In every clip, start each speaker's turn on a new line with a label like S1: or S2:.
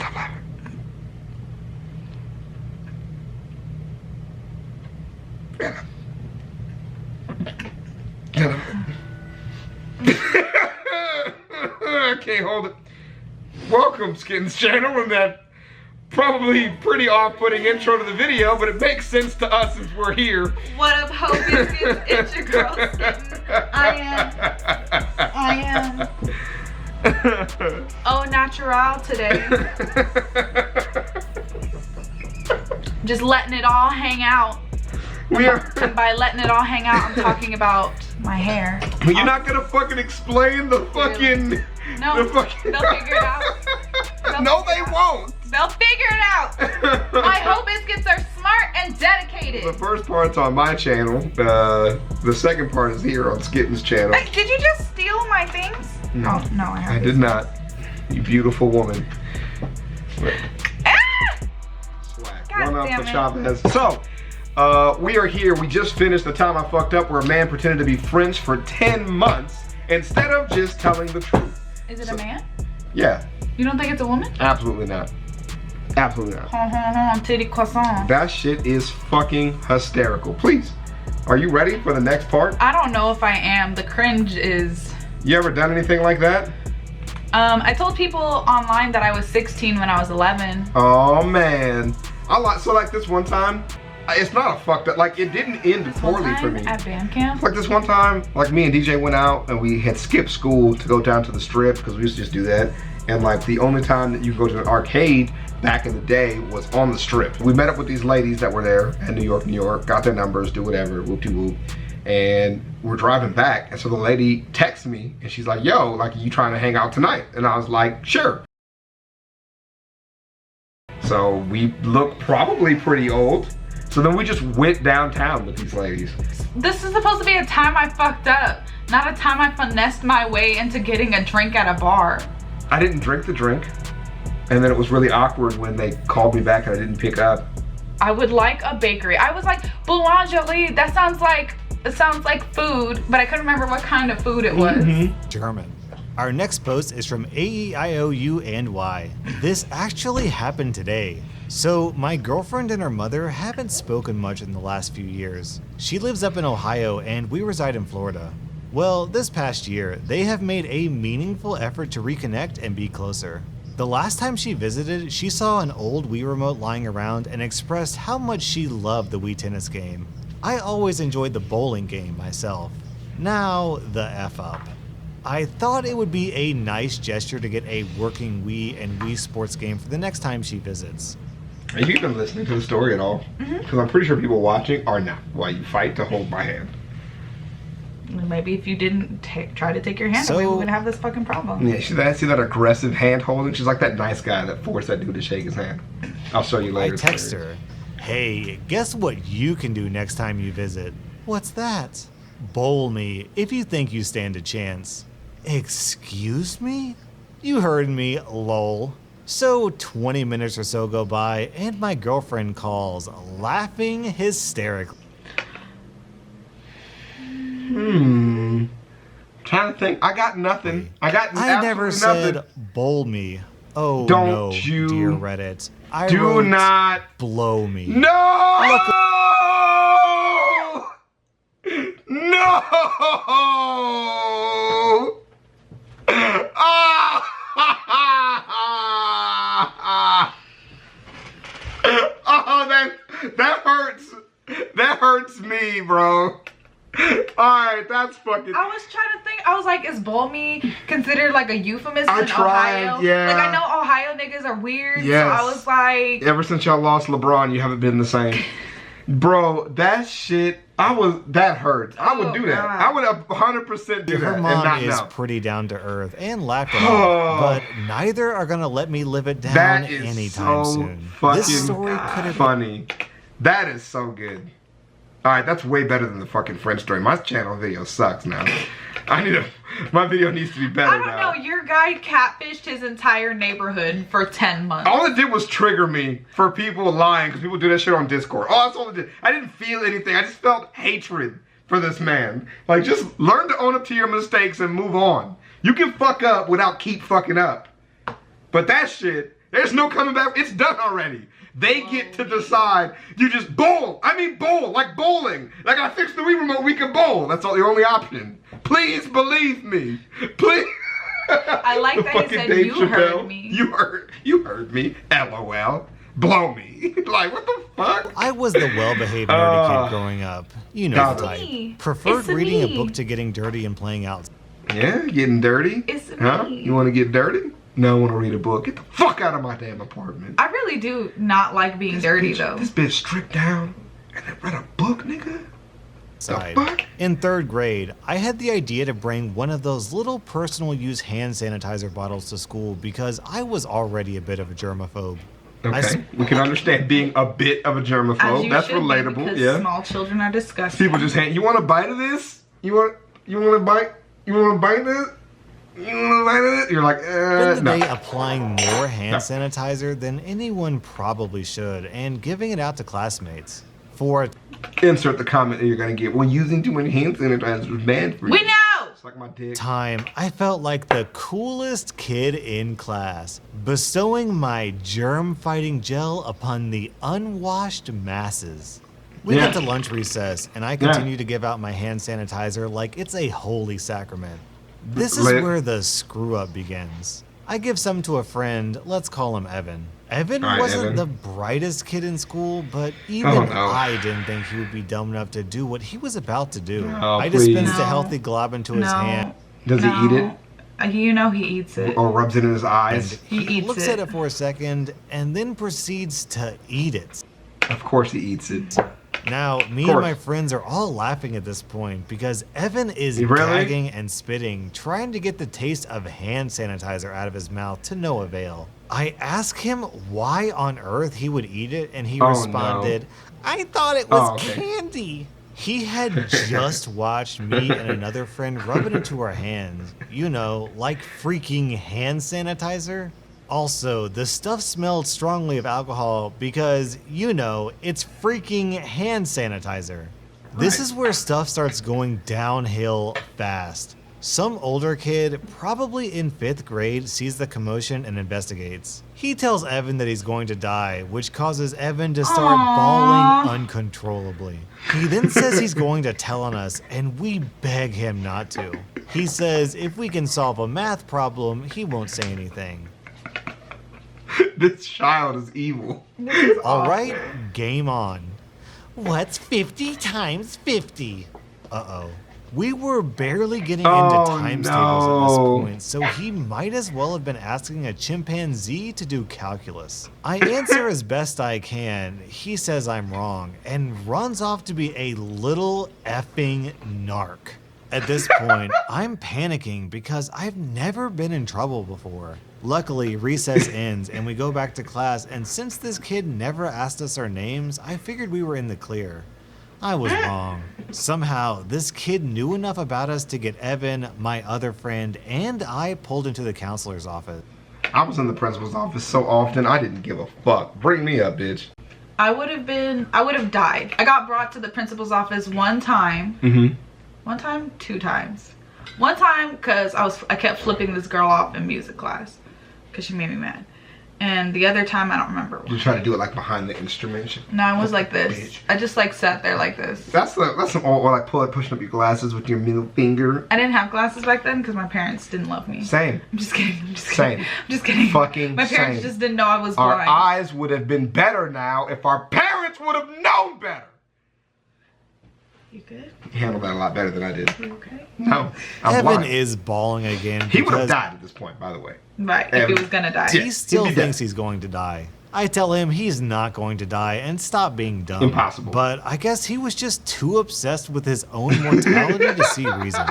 S1: Stop laughing. Get him. I can't hold it. Welcome, Skitten's channel, and that probably pretty off-putting intro to the video, but it makes sense to us as we're here.
S2: What up, Ho Biscuits? It's your girl, Skitten. I am au natural today. Just letting it all hang out. And by letting it all hang out, I'm talking about my hair.
S1: You're not gonna fucking explain the fucking...
S2: No, they'll figure it out.
S1: No, they won't.
S2: They'll figure it out. My Ho Biscuits are smart and dedicated.
S1: The first part's on my channel. The second part is here on Skitten's channel.
S2: Hey, did you just steal my things?
S1: No,
S2: oh, no,
S1: I did not. You beautiful woman. Swag.
S2: God
S1: One up
S2: damn
S1: for
S2: it.
S1: Chavez. So, we are here. We just finished The Time I Fucked Up, where a man pretended to be French for 10 months instead of just telling the truth.
S2: Is it a man?
S1: Yeah.
S2: You don't think it's a woman?
S1: Absolutely not. Absolutely not.
S2: Titty croissant.
S1: That shit is fucking hysterical. Please, are you ready for the next part?
S2: I don't know if I am. The cringe is...
S1: You ever done anything like that?
S2: I told people online that I was 16 when I was 11.
S1: Oh man. So like this one time, it's not a fucked up, like it didn't end poorly for me.
S2: At band camp?
S1: Like this one time, like me and DJ went out and we had skipped school to go down to the strip because we used to just do that. And like the only time that you could go to an arcade back in the day was on the strip. We met up with these ladies that were there in New York, got their numbers, do whatever, whoop-de-whoop. And we're driving back, and so the lady texts me and she's like, yo, like, are you trying to hang out tonight? And I was like, sure. So we look probably pretty old. So then we just went downtown with these ladies.
S2: This is supposed to be a time I fucked up, not a time I finessed my way into getting a drink at a bar.
S1: I didn't drink the drink. And then it was really awkward when they called me back and I didn't pick up.
S2: I would like a bakery. I was like, boulangerie, that sounds like, it sounds like food, but I couldn't remember what kind of food it was.
S3: German. Our next post is from AEIOUNY. This actually happened today. So my girlfriend and her mother haven't spoken much in the last few years. She lives up in Ohio and we reside in Florida. Well, this past year, they have made a meaningful effort to reconnect and be closer. The last time she visited, she saw an old Wii remote lying around and expressed how much she loved the Wii tennis game. I always enjoyed the bowling game myself. Now, the F up. I thought it would be a nice gesture to get a working Wii and Wii Sports game for the next time she visits.
S1: Have you even listening to the story at all? Because I'm pretty sure people watching are not. While you fight to hold my hand.
S2: Maybe if you didn't try to take your hand away, we wouldn't have this fucking problem.
S1: Yeah, see that aggressive hand holding? She's like that nice guy that forced that dude to shake his hand. I'll show you later.
S3: I text her, hey, guess what you can do next time you visit? What's that? Bowl me if you think you stand a chance. Excuse me? You heard me, lol. So 20 minutes or so go by and my girlfriend calls, laughing hysterically.
S1: Trying to think. I got nothing. I
S3: never said
S1: nothing.
S3: bowl me. Oh
S1: Don't
S3: no,
S1: you
S3: dear Reddit. I
S1: do
S3: wrote,
S1: not
S3: blow me.
S1: No! No! Oh, that hurts. That hurts me, bro. Alright, that's fucking...
S2: I was trying to think, I was like, is bowl me considered like a euphemism
S1: I
S2: in
S1: tried,
S2: Ohio?
S1: yeah.
S2: Like I know Ohio niggas are weird,
S1: Yes.
S2: so I was like...
S1: Ever since y'all lost LeBron, you haven't been the same. Bro, that shit, that hurts. I would do that.
S2: God.
S1: I would 100% do that
S3: Her
S1: and
S3: mom
S1: not
S3: is
S1: know.
S3: pretty down to earth and laughed it off, but neither are gonna let me live it down
S1: That is
S3: anytime
S1: so
S3: soon.
S1: fucking
S3: This story could have
S1: funny. That is so good. Alright, that's way better than the fucking French story. My channel video sucks now. My video needs to be better
S2: I don't
S1: now.
S2: know, your guy catfished his entire neighborhood for 10 months.
S1: All it did was trigger me for people lying, because people do that shit on Discord. Oh, that's all it did. I didn't feel anything. I just felt hatred for this man. Like, just learn to own up to your mistakes and move on. You can fuck up without keep fucking up. But that shit, There's no coming back. It's done already. They get to decide. You just bowl. I mean bowl, like bowling. Like I fixed the Wii remote, we can bowl. That's all the only option. Please believe me. Please.
S2: I like that he said
S1: Dave
S2: you
S1: Chappelle,
S2: heard me.
S1: You heard me. LOL. Blow me. Like, what the fuck?
S3: I was the well-behaved nerdy kid growing up. You know the type.
S2: Me.
S3: Preferred
S2: It's
S3: reading
S2: me.
S3: a book to getting dirty and playing out.
S1: Yeah, getting dirty?
S2: It's
S1: Huh?
S2: me.
S1: You want to get dirty? No, I want to read a book. Get the fuck out of my damn apartment.
S2: I really do not like being dirty though.
S1: This bitch stripped down and then read a book, nigga?
S3: Side.
S1: The fuck?
S3: In 3rd grade, I had the idea to bring one of those little personal use hand sanitizer bottles to school because I was already a bit of a germaphobe.
S1: Okay, we can understand being a bit of a
S2: As
S1: germaphobe.
S2: you
S1: That's
S2: should be,
S1: relatable,
S2: because
S1: yeah.
S2: small children are disgusting.
S1: People just hand, you want a bite of this? You want a bite? You want a bite of this? You want a bite of it? You're like,
S3: Spend the
S1: no.
S3: day applying more hand
S1: No.
S3: sanitizer than anyone probably should and giving it out to classmates. For
S1: Insert the comment that you're gonna get. Well, using too many hand sanitizers was bad for you.
S2: We know!
S1: It's like my dick.
S3: time, I felt like the coolest kid in class, bestowing my germ-fighting gel upon the unwashed masses. We
S1: Yeah.
S3: get to lunch recess, and I continue to give out my hand sanitizer like it's a holy sacrament. This is
S1: Lit.
S3: where the screw-up begins. I give some to a friend, let's call him Evan. Evan
S1: All right,
S3: wasn't
S1: Evan.
S3: the brightest kid in school, but even
S1: Oh, no.
S3: I didn't think he would be dumb enough to do what he was about to do.
S1: No,
S3: I dispensed
S1: please.
S3: a healthy glob into his hand.
S1: Does he eat it?
S2: You know he eats it.
S1: Or rubs it in his
S3: And
S1: eyes?
S2: He eats
S3: looks
S2: it.
S3: at it for a second and then proceeds to eat it.
S1: Of course he eats it.
S3: Now, me
S1: Of
S3: and
S1: course.
S3: my friends are all laughing at this point because Evan is
S1: Really?
S3: gagging and spitting, trying to get the taste of hand sanitizer out of his mouth to no avail. I ask him why on earth he would eat it, and he
S1: Oh,
S3: responded, I thought it was
S1: Oh, okay.
S3: candy. He had just watched me and another friend rub it into our hands. You know, like freaking hand sanitizer. Also, the stuff smelled strongly of alcohol because, you know, it's freaking hand sanitizer. This is where stuff starts going downhill fast. Some older kid, probably in 5th grade, sees the commotion and investigates. He tells Evan that he's going to die, which causes Evan to start bawling uncontrollably. He then says he's going to tell on us, and we beg him not to. He says if we can solve a math problem, he won't say anything.
S1: This child is evil.
S3: All right, game on. What's 50 times 50? Uh-oh. We were barely getting into
S1: Oh,
S3: times tables at this
S1: no.
S3: point, so he might as well have been asking a chimpanzee to do calculus. I answer as best I can. He says I'm wrong and runs off to be a little effing narc. At this point, I'm panicking because I've never been in trouble before. Luckily, recess ends and we go back to class, and since this kid never asked us our names, I figured we were in the clear. I was wrong. Somehow, this kid knew enough about us to get Evan, my other friend, and I pulled into the counselor's office.
S1: I was in the principal's office so often, I didn't give a fuck. Bring me up, bitch.
S2: I would have died. I got brought to the principal's office one time.
S1: Mm-hmm.
S2: One time? 2 times. One time because I kept flipping this girl off in music class because she made me mad. And the other time, I don't remember.
S1: You try to do it like behind the instrument.
S2: No, I was like this.
S1: Bitch.
S2: I just like sat there like this.
S1: That's some old, or like pushing up your glasses with your middle finger.
S2: I didn't have glasses back then because my parents didn't love me.
S1: Same.
S2: I'm just kidding. I'm just
S1: Same.
S2: kidding. I'm just kidding.
S1: Fucking
S2: my parents
S1: same.
S2: just didn't know I was
S1: Our
S2: blind.
S1: eyes would have been better now if our parents would have known better.
S2: You good?
S1: You handled that a lot better than I did.
S2: You okay?
S1: No, I'm
S3: Evan
S1: blind.
S3: is bawling again
S1: He would have
S3: because
S1: died at this point, by the way.
S2: Right. If he was gonna die.
S1: Yeah.
S3: he still
S1: He'd be dead.
S3: thinks he's going to die. I tell him he's not going to die and stop being dumb.
S1: Impossible.
S3: But I guess he was just too obsessed with his own mortality to see reason.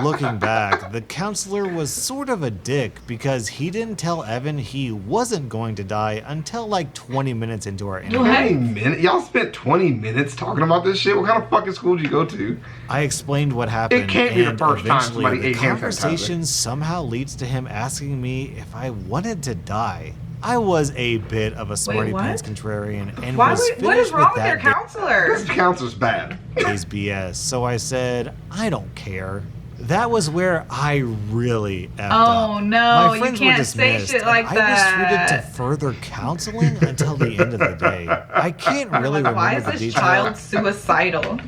S3: Looking back, the counselor was sort of a dick because he didn't tell Evan he wasn't going to die until like 20 minutes into our interview.
S2: What?
S1: 20 minutes? Y'all spent 20 minutes talking about this shit? What kind of fucking school did you go to?
S3: I explained what happened.
S1: It can't be the
S3: and
S1: first time
S3: eventually
S1: somebody
S3: the
S1: ate hand sanitizer.
S3: conversation somehow leads to him asking me if I wanted to die. I was a bit of a smarty
S2: what?
S3: pants contrarian and
S2: Why
S3: was
S2: would, what is
S3: finished
S2: wrong
S3: with
S2: with your
S3: that
S2: counselor?
S1: This counselor's bad.
S3: day's BS. So I said, I don't care. That was where I really effed
S2: Oh
S3: up.
S2: no,
S3: My
S2: you
S3: friends were
S2: can't say
S3: dismissed,
S2: shit like
S3: and I was treated
S2: that.
S3: to further counseling until the end of the day. I can't really
S2: Like, why
S3: remember
S2: is
S3: the
S2: this
S3: details,
S2: child suicidal?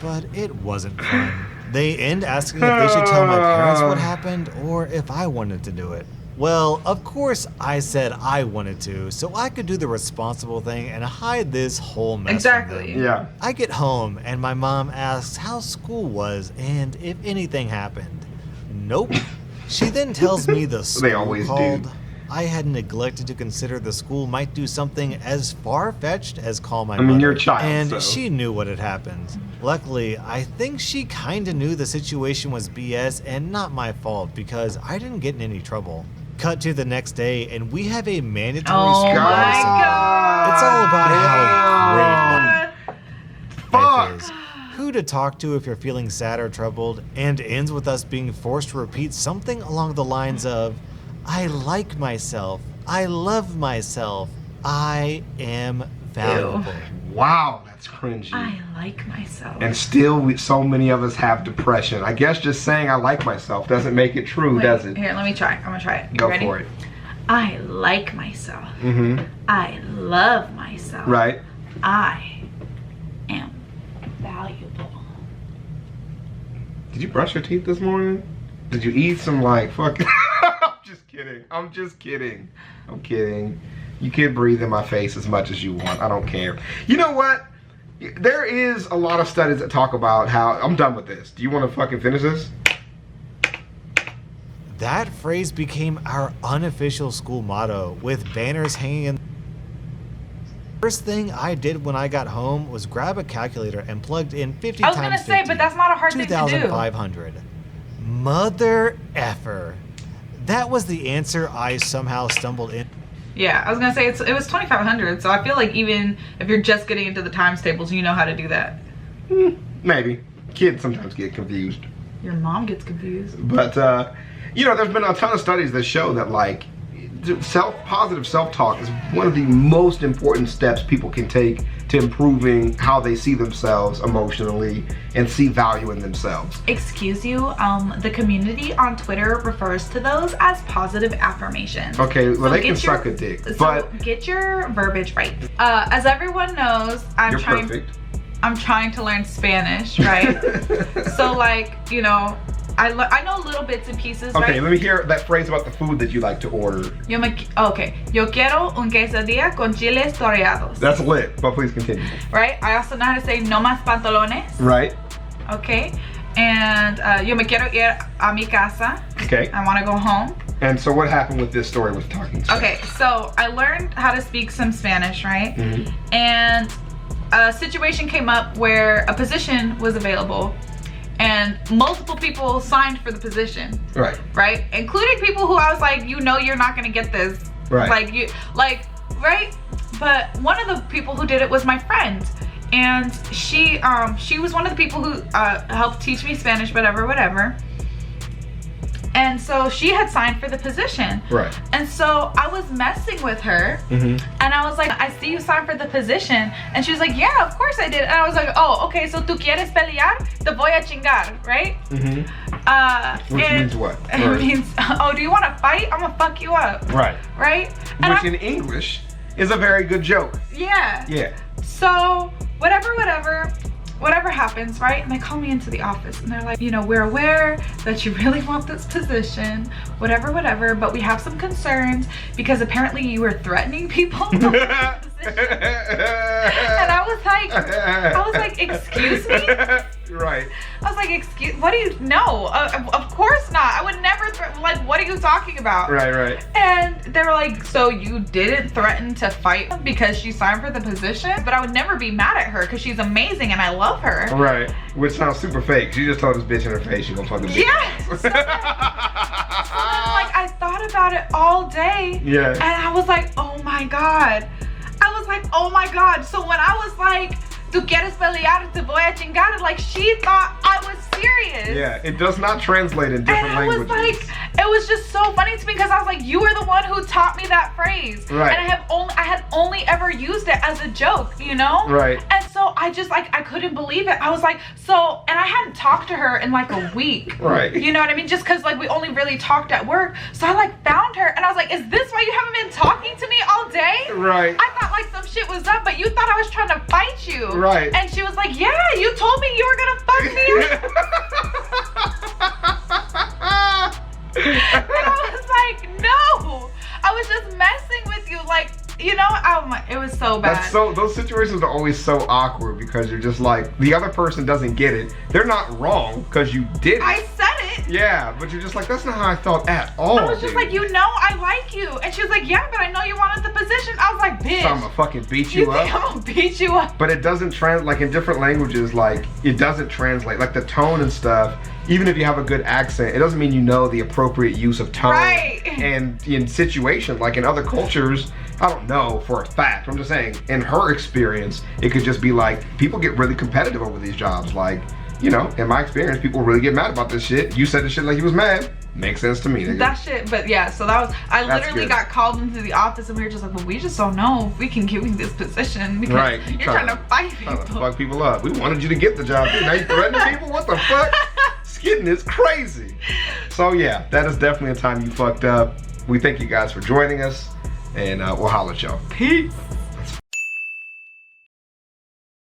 S3: but it wasn't fun. They end asking if they should tell my parents what happened or if I wanted to do it. Well, of course I said I wanted to, so I could do the responsible thing and hide this whole mess
S2: Exactly.
S3: from them.
S1: Yeah.
S3: I get home and my mom asks how school was and if anything happened. Nope. She then tells me the school
S1: always do.
S3: called. I had neglected to consider the school might do something as far-fetched as call my mother.
S1: you're a child,
S3: and
S1: so.
S3: she knew what had happened. Luckily, I think she kinda knew the situation was BS and not my fault because I didn't get in any trouble. Cut to the next day, and we have a mandatory
S2: Oh
S3: school
S2: my
S3: lesson.
S2: god.
S3: It's all about how great
S1: Fuck.
S3: life is, who to talk to if you're feeling sad or troubled, and ends with us being forced to repeat something along the lines of, I like myself, I love myself, I am valuable.
S1: Wow, that's cringy.
S2: I like myself.
S1: And still, so many of us have depression. I guess just saying I like myself doesn't make it true,
S2: Wait,
S1: does it?
S2: Here, let me try. I'm gonna try it. You
S1: Go
S2: ready?
S1: for it.
S2: I like myself.
S1: Mm-hmm.
S2: I love myself.
S1: Right.
S2: I am valuable.
S1: Did you brush your teeth this morning? Did you eat some like fucking? I'm just kidding. I'm just kidding. I'm kidding. You can breathe in my face as much as you want. I don't care. You know what? There is a lot of studies that talk about how... I'm done with this. Do you want to fucking finish this?
S3: That phrase became our unofficial school motto, with banners hanging in. First thing I did when I got home was grab a calculator and plugged in 50
S2: I was
S3: times
S2: gonna say,
S3: 50,
S2: but that's not a hard thing to do.
S3: 2,500. Mother effer. That was the answer I somehow stumbled in.
S2: Yeah, I was gonna say it was 2,500. So I feel like even if you're just getting into the times tables, you know how to do that.
S1: Maybe. Kids sometimes get confused.
S2: Your mom gets confused.
S1: But, you know, there's been a ton of studies that show that, like, positive self-talk is one of the most important steps people can take to improving how they see themselves emotionally and see value in themselves.
S2: Excuse you, the community on Twitter refers to those as positive affirmations.
S1: Okay, well,
S2: So
S1: they can
S2: get your-
S1: suck a dick,
S2: So
S1: but
S2: get your verbiage right. As everyone knows,
S1: you're perfect.
S2: I'm trying to learn Spanish, right? So like, you know, I know little bits and pieces,
S1: Okay,
S2: right?
S1: let me hear that phrase about the food that you like to order.
S2: Okay, yo quiero un quesadilla con chiles toreados.
S1: That's lit, but please continue.
S2: Right? I also know how to say no más pantalones.
S1: Right?
S2: Okay? And yo me quiero ir a mi casa.
S1: Okay.
S2: I want to go home.
S1: And so what happened with this story with talking Spanish?
S2: Okay, so I learned how to speak some Spanish, right?
S1: Mm-hmm.
S2: And a situation came up where a position was available and multiple people signed for the position.
S1: Right.
S2: Right? Including people who I was like, you know you're not gonna get this.
S1: Right.
S2: Right? But one of the people who did it was my friend. And she was one of the people who helped teach me Spanish, whatever. And so she had signed for the position.
S1: Right.
S2: And so I was messing with her, and I was like, I see you signed for the position. And she was like, yeah, of course I did. And I was like, oh, okay, so tú quieres pelear? Te voy a chingar, right?
S1: Which means what?
S2: It means, oh, do you want to fight? I'm gonna fuck you up.
S1: Right.
S2: Right? And
S1: Which in English is a very good joke.
S2: yeah.
S1: Yeah.
S2: So whatever happens, right? And they call me into the office and they're like, you know, we're aware that you really want this position, whatever, but we have some concerns because apparently you were threatening people. And I was like, excuse me?
S1: Right.
S2: I was like, what do you, no, of course not. I would never, like, what are you talking about?
S1: Right.
S2: And they were like, so you didn't threaten to fight because she signed for the position? But I would never be mad at her because she's amazing and I love her.
S1: Right. Which sounds super fake. She just told this bitch in her face she gonna fuck the bitch.
S2: Yes. So then, like, I thought about it all day.
S1: Yeah.
S2: And I was like, oh my God. So when I was like, tú quieres pelear, te voy a chingar, like, she thought I was serious.
S1: Yeah, it does not translate in different
S2: And
S1: languages.
S2: it was just so funny to me because I was like, you were the one who taught me that phrase.
S1: Right.
S2: And I had only ever used it as a joke, you know?
S1: Right.
S2: And so so I just like, I couldn't believe it. I was like, so, and I hadn't talked to her in like a week.
S1: Right.
S2: You know what I mean? Just cause like we only really talked at work. So I like found her and I was like, is this why you haven't been talking to me all day?
S1: Right.
S2: I thought like some shit was up, but you thought I was trying to fight you.
S1: Right.
S2: And she was like, yeah, you told me you were gonna fuck me. And I was like, no, I was just messing with you. Like, you know, oh my, it was so bad.
S1: That's so, those situations are always so awkward because you're just like, the other person doesn't get it. They're not wrong because you did it.
S2: I said it.
S1: Yeah, but you're just like, that's not how I felt at all.
S2: I was just like, you know, I like you. And she was like, yeah, but I know you wanted the position. I was like, bitch.
S1: So I'm gonna fucking beat
S2: You
S1: you
S2: think
S1: up.
S2: I'm gonna beat you up?
S1: But it doesn't translate, like in different languages, like it doesn't translate, like the tone and stuff. Even if you have a good accent, it doesn't mean you know the appropriate use of tone.
S2: Right.
S1: And in situation, like in other cultures, I don't know for a fact, I'm just saying, in her experience, it could just be like, people get really competitive over these jobs. Like, you know, in my experience, people really get mad about this shit. You said the shit like he was mad. Makes sense to me, nigga.
S2: That shit, but yeah, so that was, I
S1: That's
S2: literally
S1: good.
S2: got called into the office and we were just like, well, we just don't know if we can give you this position because
S1: Right.
S2: you're trying to fight
S1: Trying to
S2: people.
S1: fuck people up. We wanted you to get the job, dude. Now you threatening people? What the fuck? Skitting is crazy. So yeah, that is definitely a time you fucked up. We thank you guys for joining us, and we'll holler at y'all.
S2: Peace.